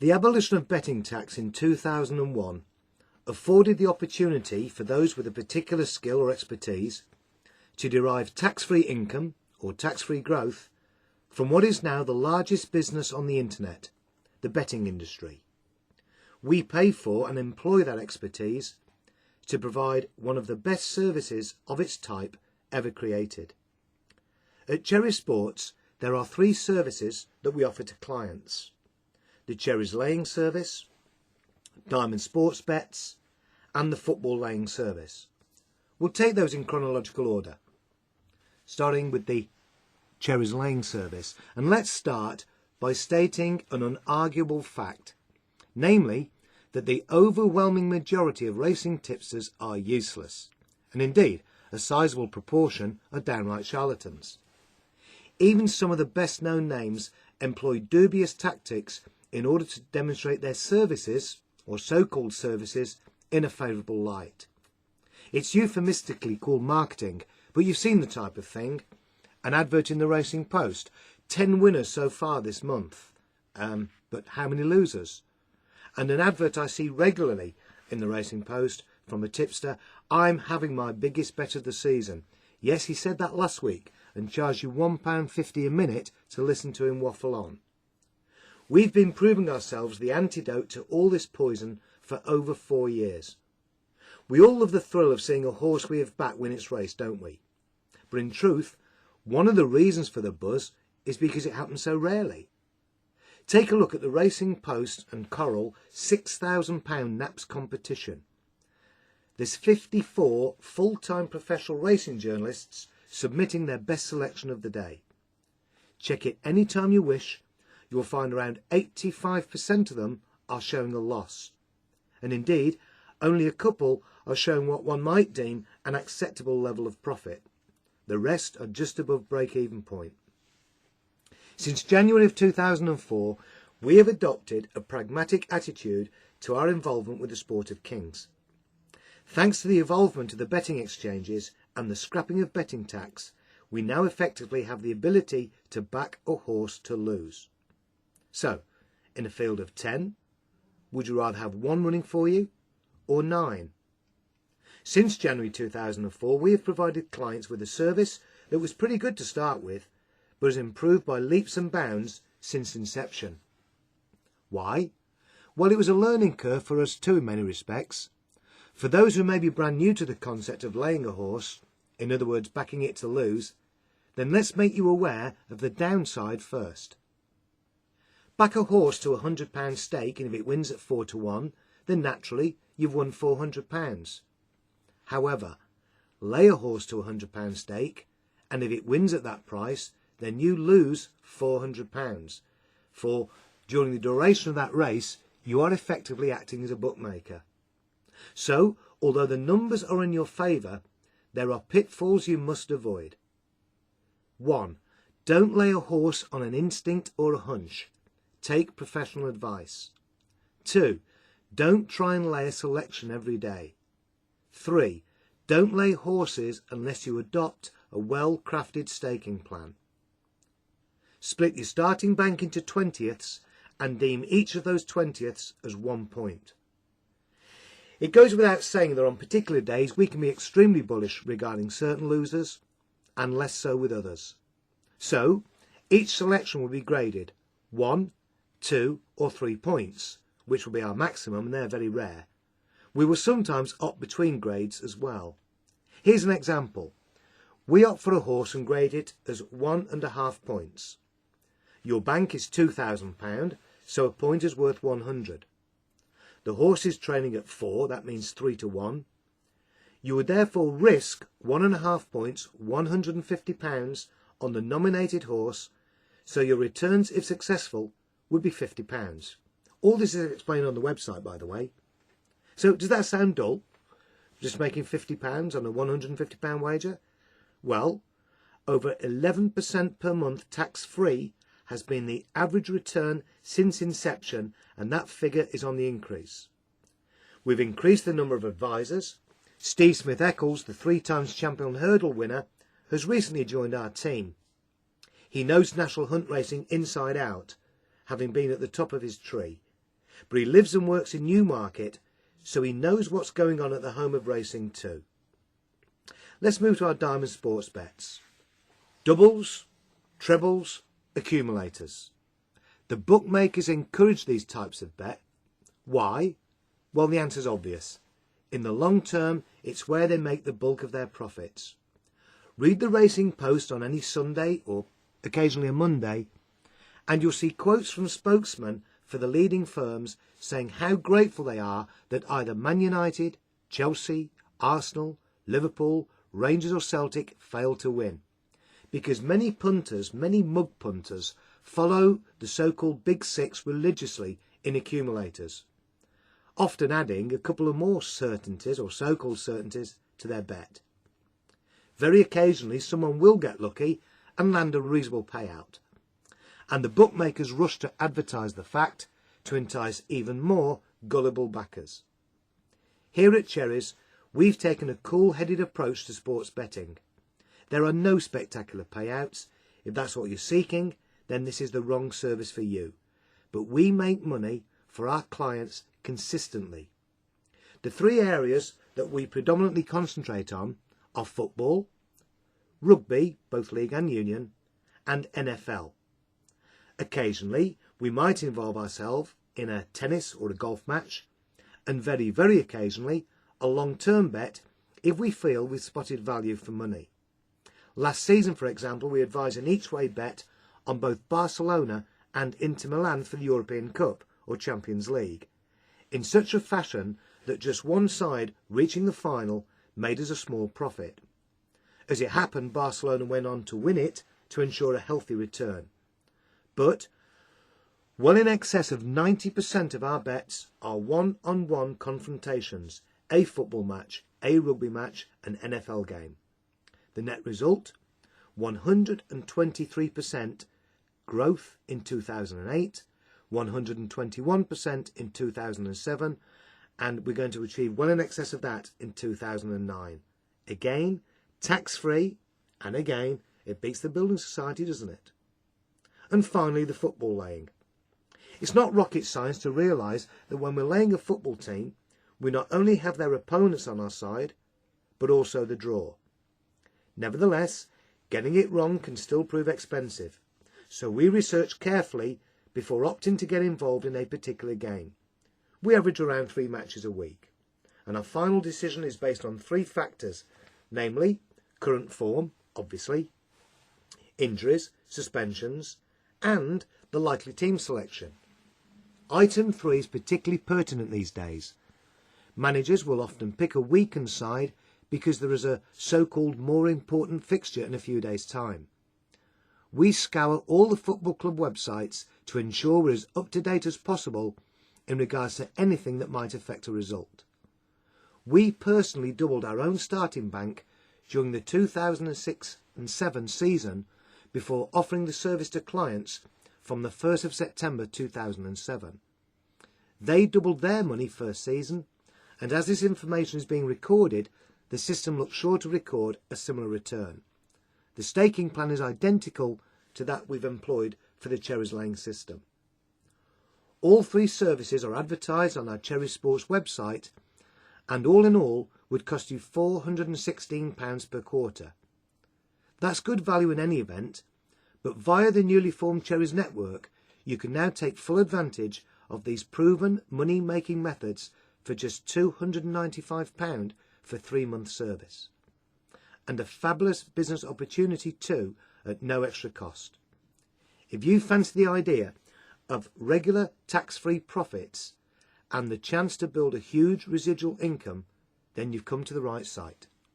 The abolition of betting tax in 2001 afforded the opportunity for those with a particular skill or expertise to derive tax-free income or tax-free growth from what is now the largest business on the internet, the betting industry. We pay for and employ that expertise to provide one of the best services of its type ever created. At Cherry Sports, there are 3 services that we offer to clients: the Cherries laying service, Diamond Sports Bets, and the football laying service. We'll take those in chronological order, starting with the Cherries laying service. And let's start by stating an unarguable fact, namely that the overwhelming majority of racing tipsters are useless, and indeed a sizable proportion are downright charlatans. Even some of the best known names employ dubious tactics in order to demonstrate their services, or so-called services, in a favourable light. It's euphemistically called marketing, but you've seen the type of thing. An advert in the Racing Post, 10 winners so far this month, but how many losers? And an advert I see regularly in the Racing Post from a tipster: I'm having my biggest bet of the season. Yes, he said that last week and charged you £1.50 a minute to listen to him waffle on. We've been proving ourselves the antidote to all this poison for over 4 years. We all love the thrill of seeing a horse we have backed win its race, don't we? But in truth, one of the reasons for the buzz is because it happens so rarely. Take a look at the Racing Post and Coral £6,000 Naps competition. There's 54 full-time professional racing journalists submitting their best selection of the day. Check it any time you wish. You'll find around 85% of them are showing a loss. And indeed, only a couple are showing what one might deem an acceptable level of profit. The rest are just above break-even point. Since January of 2004, we have adopted a pragmatic attitude to our involvement with the sport of kings. Thanks to the evolvement of the betting exchanges and the scrapping of betting tax, we now effectively have the ability to back a horse to lose. So, in a field of 10, would you rather have 1 running for you or 9? Since January 2004, we have provided clients with a service that was pretty good to start with, but has improved by leaps and bounds since inception. Why? Well, it was a learning curve for us too in many respects. For those who may be brand new to the concept of laying a horse, in other words backing it to lose, then let's make you aware of the downside first. Back a horse to £100 stake, and if it wins at 4 to 1, then naturally you've won £400. However, lay a horse to £100 stake, and if it wins at that price, then you lose £400. For during the duration of that race, you are effectively acting as a bookmaker. So, although the numbers are in your favour, there are pitfalls you must avoid. 1. Don't lay a horse on an instinct or a hunch. Take professional advice. 2. Don't try and lay a selection every day. 3. Don't lay horses unless you adopt a well-crafted staking plan. Split your starting bank into 20ths and deem each of those 20ths as 1 point. It goes without saying that on particular days we can be extremely bullish regarding certain losers and less so with others. So, each selection will be graded 1, 2 or 3 points, which will be our maximum, and they're very rare. We will sometimes opt between grades as well. Here's an example. We opt for a horse and grade it as 1.5 points. Your bank is £2,000, so a point is worth 100. The horse is training at 4, that means 3 to 1. You would therefore risk 1.5 points, £150 on the nominated horse, so your returns, if successful, would be £50. All this is explained on the website, by the way. So does that sound dull? Just making £50 on a £150 wager? Well, over 11% per month tax-free has been the average return since inception, and that figure is on the increase. We've increased the number of advisors. Steve Smith-Eccles, the 3 times champion hurdle winner, has recently joined our team. He knows national hunt racing inside out, having been at the top of his tree. but he lives and works in Newmarket, so he knows what's going on at the home of racing too. Let's move to our diamond sports bets. Doubles, trebles, accumulators. The bookmakers encourage these types of bet. Why? Well, the answer's obvious. In the long term, it's where they make the bulk of their profits. Read the Racing Post on any Sunday or occasionally a Monday, and you'll see quotes from spokesmen for the leading firms saying how grateful they are that either Man United, Chelsea, Arsenal, Liverpool, Rangers or Celtic failed to win. Because many punters, many mug punters, follow the so-called Big Six religiously in accumulators, often adding a couple of more certainties or so-called certainties to their bet. Very occasionally someone will get lucky and land a reasonable payout, and the bookmakers rush to advertise the fact to entice even more gullible backers. Here at Cherries, we've taken a cool-headed approach to sports betting. There are no spectacular payouts. If that's what you're seeking, then this is the wrong service for you. But we make money for our clients consistently. The three areas that we predominantly concentrate on are football, rugby, both league and union, and NFL. Occasionally, we might involve ourselves in a tennis or a golf match, and very, very occasionally, a long-term bet if we feel we've spotted value for money. Last season, for example, we advised an each-way bet on both Barcelona and Inter Milan for the European Cup or Champions League, in such a fashion that just one side reaching the final made us a small profit. As it happened, Barcelona went on to win it to ensure a healthy return. But well in excess of 90% of our bets are one-on-one confrontations, a football match, a rugby match, an NFL game. The net result, 123% growth in 2008, 121% in 2007, and we're going to achieve well in excess of that in 2009. Again, tax-free, and again, it beats the building society, doesn't it? And finally, the football laying. It's not rocket science to realise that when we're laying a football team, we not only have their opponents on our side, but also the draw. Nevertheless, getting it wrong can still prove expensive, so we research carefully before opting to get involved in a particular game. We average around 3 matches a week, and our final decision is based on 3 factors, namely current form, obviously, injuries, suspensions, and the likely team selection. Item 3 is particularly pertinent these days. Managers will often pick a weakened side because there is a so-called more important fixture in a few days' time. We scour all the football club websites to ensure we're as up-to-date as possible in regards to anything that might affect a result. We personally doubled our own starting bank during the 2006 and 7 season before offering the service to clients from the 1st of September 2007. They doubled their money first season, and as this information is being recorded, the system looks sure to record a similar return. The staking plan is identical to that we've employed for the Cherries laying system. All 3 services are advertised on our Cherries Sports website, and all in all would cost you £416 per quarter. That's good value in any event, but via the newly formed Cherries network, you can now take full advantage of these proven money-making methods for just £295 for 3-month service. And a fabulous business opportunity too at no extra cost. If you fancy the idea of regular tax-free profits and the chance to build a huge residual income, then you've come to the right site.